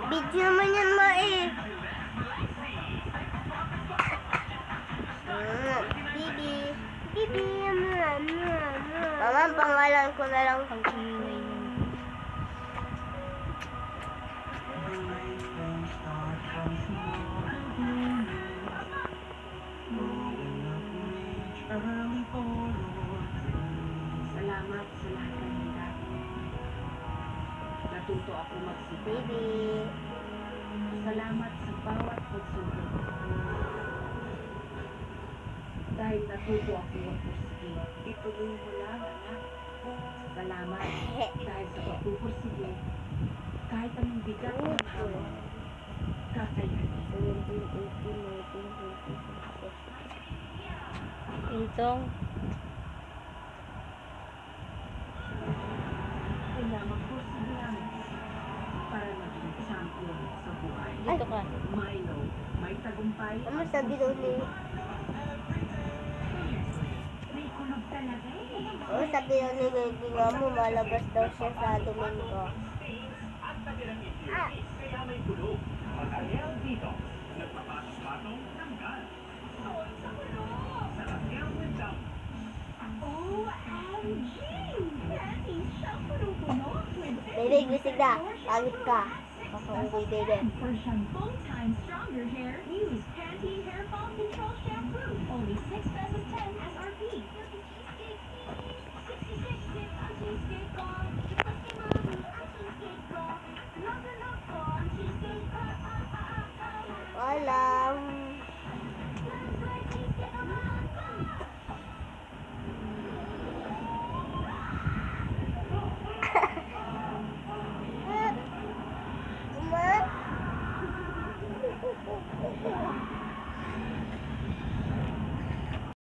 Video naman yan, ma eh. Bibi. Bibi. Mama, pangalan ko na lang. Salamat sa lahat ng handa. Natuto ako magsipag. Baby. Salamat sa bawat pagsubok. Dahil natuto ako magpursige. Ituloy mo lang, anak. Salamat dahil sa pagpupursige. Kahit anong bigat ng tao, kakayanin. 17, 18, 19, 20. Intong. Kailangan pursige lang para maging champion sa buhay. Dito ka. Milo, may tagumpay. Ano sabi daw ni? May kunog talaga eh. Oh, sabi daw ni baby nga mo, malabas daw siya sa Domingo. Ah. Kaya may kulog. Mag-alel dito. Nagpapasmatong tanggal. Sarap yan with jump. OMG! Daddy, siya puno-puno with Baby, gising na. Pagit ka. Kakauwi, baby. For shampoo time stronger hair, use Pantene Hair Fall Control Shampoo. Only 6 pesos 10 SRP. Wala.